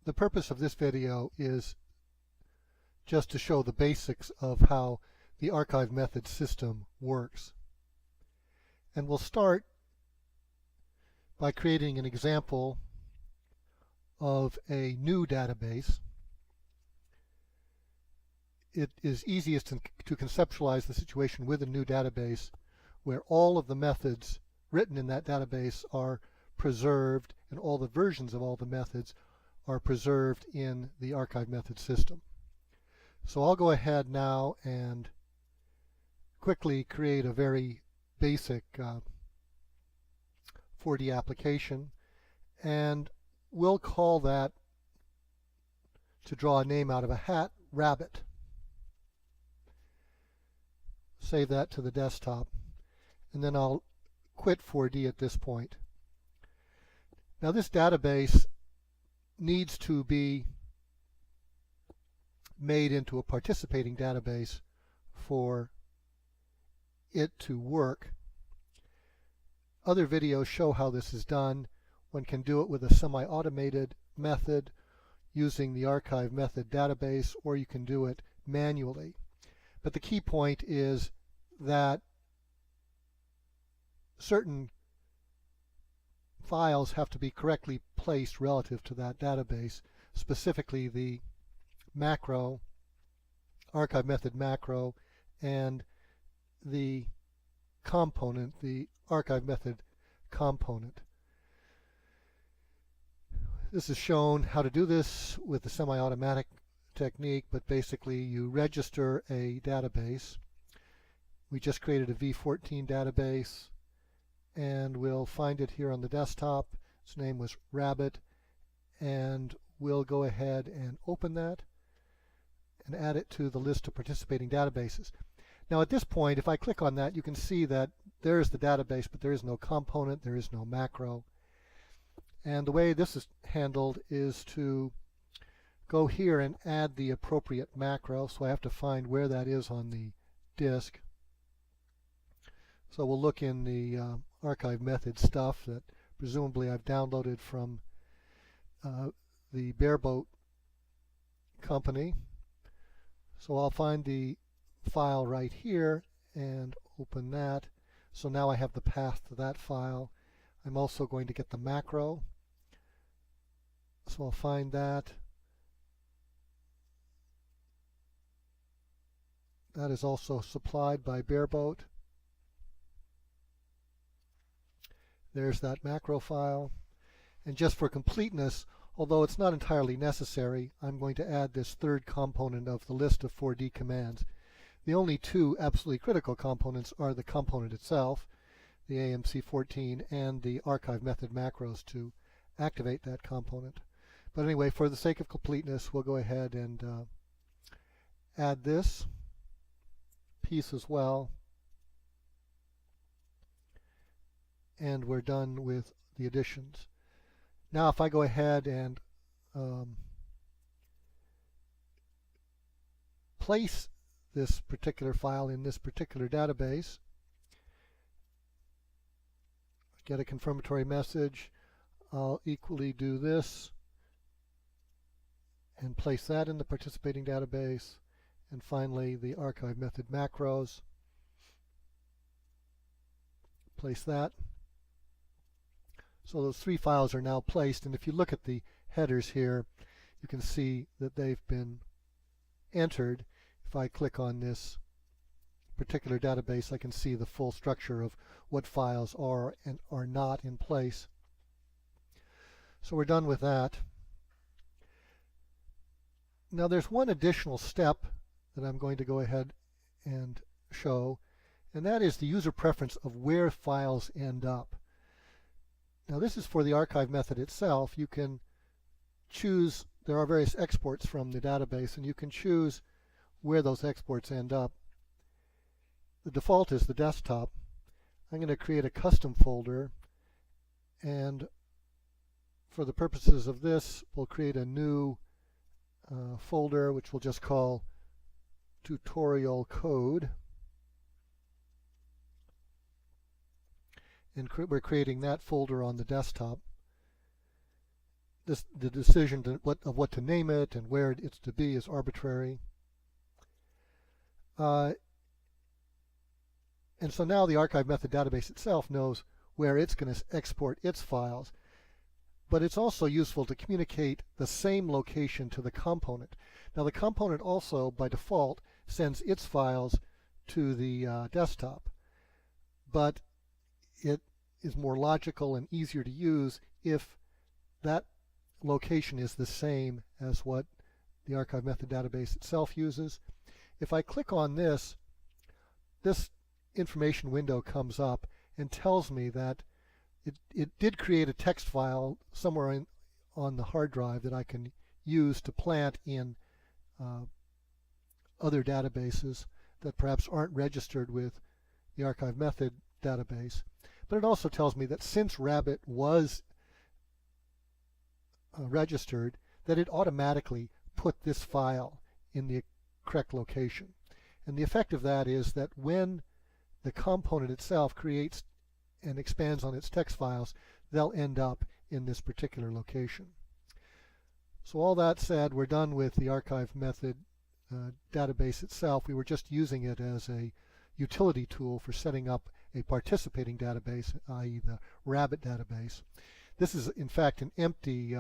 The purpose of this video is just to show the basics of how the ArchiveMethod system works. And we'll start by creating an example of a new database. It is easiest to conceptualize the situation with a new database where all of the methods written in that database are preserved and all the versions of all the methods are preserved in the ArchiveMethod system. So I'll go ahead now and quickly create a very basic 4D application, and we'll call that, to draw a name out of a hat, Rabbit. Save that to the desktop, and then I'll quit 4D at this point. Now this database needs to be made into a participating database for it to work. Other videos show how this is done. One can do it with a semi-automated method using the ArchiveMethod database, or you can do it manually. But the key point is that certain files have to be correctly placed relative to that database, specifically the macro, ArchiveMethod macro, and the component, the ArchiveMethod component. This is shown how to do this with the semi-automatic technique, but basically you register a database. We just created a V14 database, and we'll find it here on the desktop. Its name was Rabbit, and we'll go ahead and open that and add it to the list of participating databases. Now at this point, if I click on that, you can see that there's the database, but there is no component, there is no macro. And the way this is handled is to go here and add the appropriate macro. So I have to find where that is on the disk. So we'll look in the ArchiveMethod stuff that presumably I've downloaded from the Bareboat company. So I'll find the file right here and open that. So now I have the path to that file. I'm also going to get the macro. So I'll find that. That is also supplied by Bareboat. There's that macro file. And just for completeness, although it's not entirely necessary, I'm going to add this third component of the list of 4D commands. The only two absolutely critical components are the component itself, the AMC14, and the ArchiveMethod macros to activate that component. But anyway, for the sake of completeness, we'll go ahead and add this piece as well. And we're done with the additions. Now if I go ahead and place this particular file in this particular database, get a confirmatory message, I'll equally do this and place that in the participating database, and finally the ArchiveMethod macros, place that. So those three files are now placed, and if you look at the headers here, you can see that they've been entered. If I click on this particular database, I can see the full structure of what files are and are not in place. So we're done with that. Now there's one additional step that I'm going to go ahead and show, and that is the user preference of where files end up. Now this is for the ArchiveMethod itself. You can choose, there are various exports from the database, and you can choose where those exports end up. The default is the desktop. I'm going to create a custom folder, and for the purposes of this, we'll create a new folder which we'll just call tutorial code. And we're creating that folder on the desktop. the decision of what to name it and where it's to be is arbitrary. And so now the ArchiveMethod database itself knows where it's going to export its files. But it's also useful to communicate the same location to the component. Now the component also, by default, sends its files to the desktop. But it is more logical and easier to use if that location is the same as what the ArchiveMethod database itself uses. If I click on this, this information window comes up and tells me that it did create a text file somewhere on the hard drive that I can use to plant in other databases that perhaps aren't registered with the ArchiveMethod database. But it also tells me that since Rabbit was registered, that it automatically put this file in the correct location. And the effect of that is that when the component itself creates and expands on its text files, they'll end up in this particular location. So all that said, we're done with the ArchiveMethod database itself. We were just using it as a utility tool for setting up a participating database, i.e. the Rabbit database. This is in fact an empty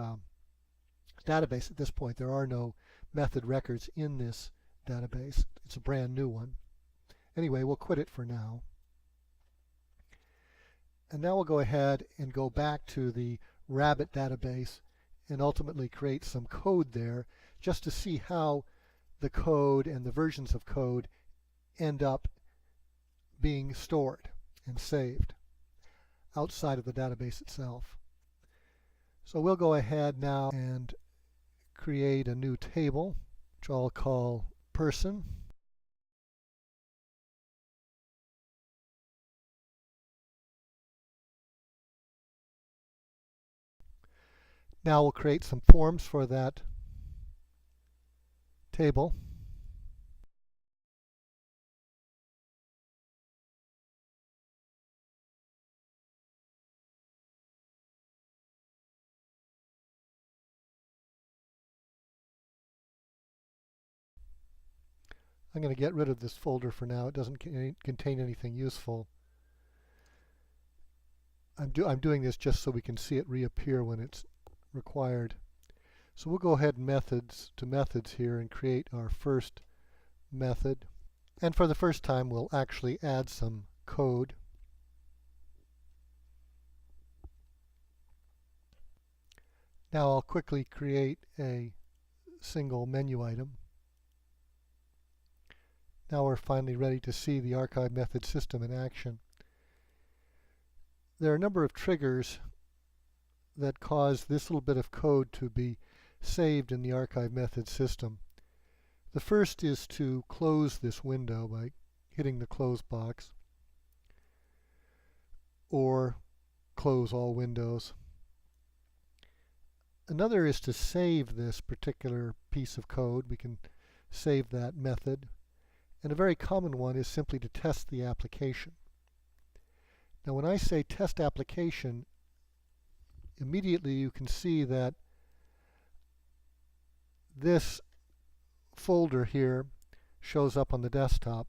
database at this point. There are no method records in this database. It's a brand new one. Anyway, we'll quit it for now. And now we'll go ahead and go back to the Rabbit database and ultimately create some code there just to see how the code and the versions of code end up being stored and saved outside of the database itself. So we'll go ahead now and create a new table, which I'll call person. Now we'll create some forms for that table. I'm going to get rid of this folder for now. It doesn't contain anything useful. I'm doing this just so we can see it reappear when it's required. So we'll go ahead and methods here and create our first method. And for the first time, we'll actually add some code. Now I'll quickly create a single menu item. Now we're finally ready to see the ArchiveMethod system in action. There are a number of triggers that cause this little bit of code to be saved in the ArchiveMethod system. The first is to close this window by hitting the close box, or close all windows. Another is to save this particular piece of code. We can save that method. And a very common one is simply to test the application. Now when I say test application, immediately you can see that this folder here shows up on the desktop.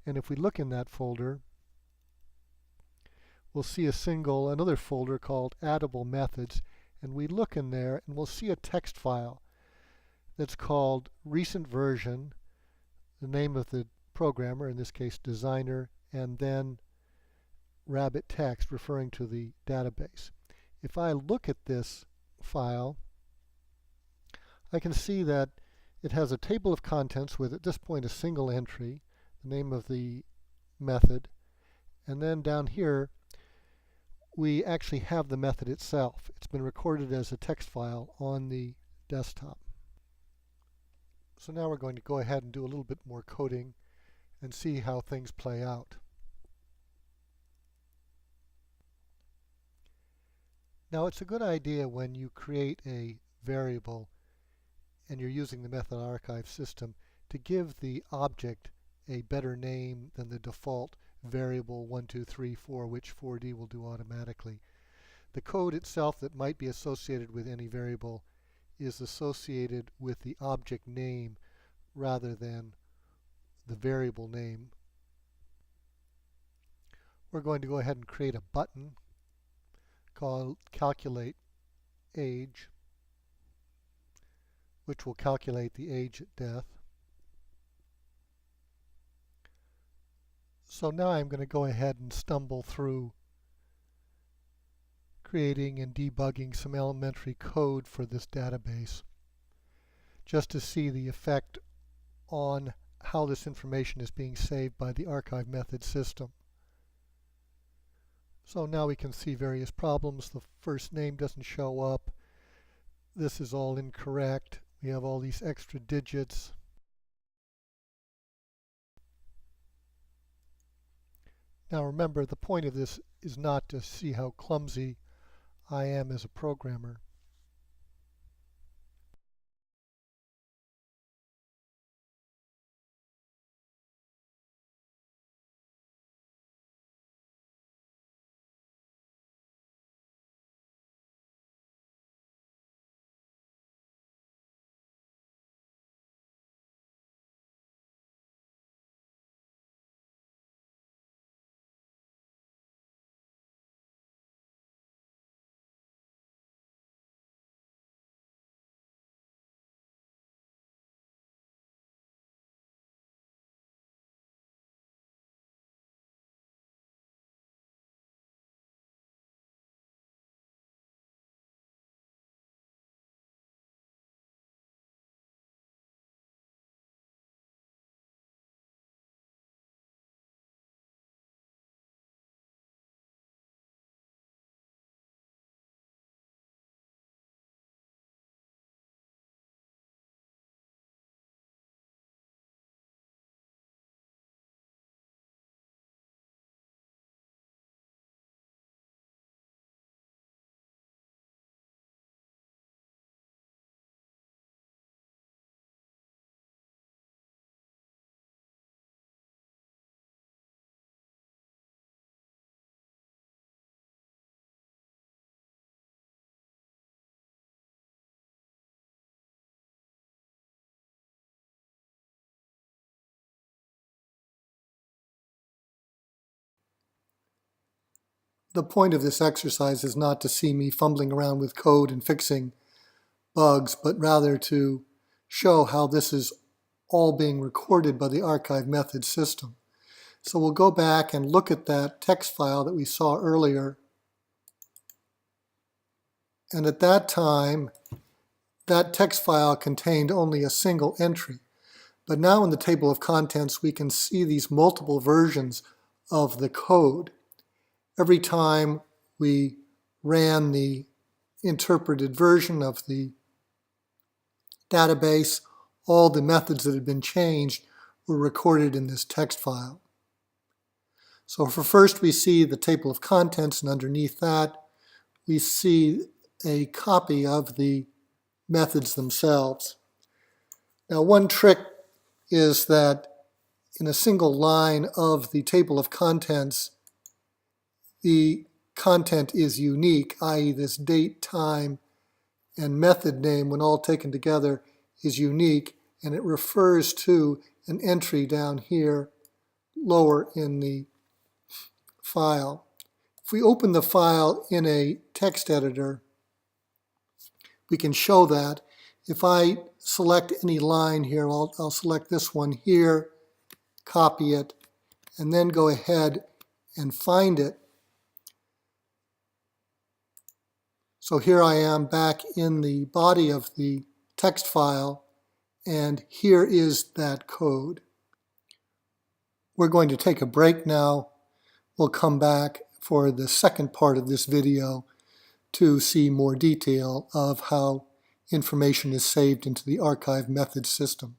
And if we look in that folder, we'll see another folder called Addable Methods, and we look in there and we'll see a text file that's called recent version, the name of the programmer, in this case designer, and then Rabbit text referring to the database. If I look at this file, I can see that it has a table of contents with at this point a single entry, the name of the method, and then down here we actually have the method itself. It's been recorded as a text file on the desktop. So now we're going to go ahead and do a little bit more coding and see how things play out. Now it's a good idea when you create a variable and you're using the method archive system to give the object a better name than the default variable 1, 2, 3, 4, which 4D will do automatically. The code itself that might be associated with any variable is associated with the object name rather than the variable name. We're going to go ahead and create a button called Calculate Age, which will calculate the age at death. So now I'm going to go ahead and stumble through creating and debugging some elementary code for this database, just to see the effect on how this information is being saved by the ArchiveMethod system. So now we can see various problems. The first name doesn't show up. This is all incorrect. We have all these extra digits. Now remember, the point of this is not to see how clumsy I am as a programmer. The point of this exercise is not to see me fumbling around with code and fixing bugs, but rather to show how this is all being recorded by the ArchiveMethod system. So we'll go back and look at that text file that we saw earlier. And at that time, that text file contained only a single entry. But now in the table of contents, we can see these multiple versions of the code. Every time we ran the interpreted version of the database, all the methods that had been changed were recorded in this text file. So for first we see the table of contents, and underneath that we see a copy of the methods themselves. Now one trick is that in a single line of the table of contents, the content is unique, i.e. this date, time, and method name, when all taken together, is unique, and it refers to an entry down here lower in the file. If we open the file in a text editor, we can show that. If I select any line here, I'll select this one here, copy it, and then go ahead and find it. So here I am back in the body of the text file, and here is that code. We're going to take a break now. We'll come back for the second part of this video to see more detail of how information is saved into the ArchiveMethod system.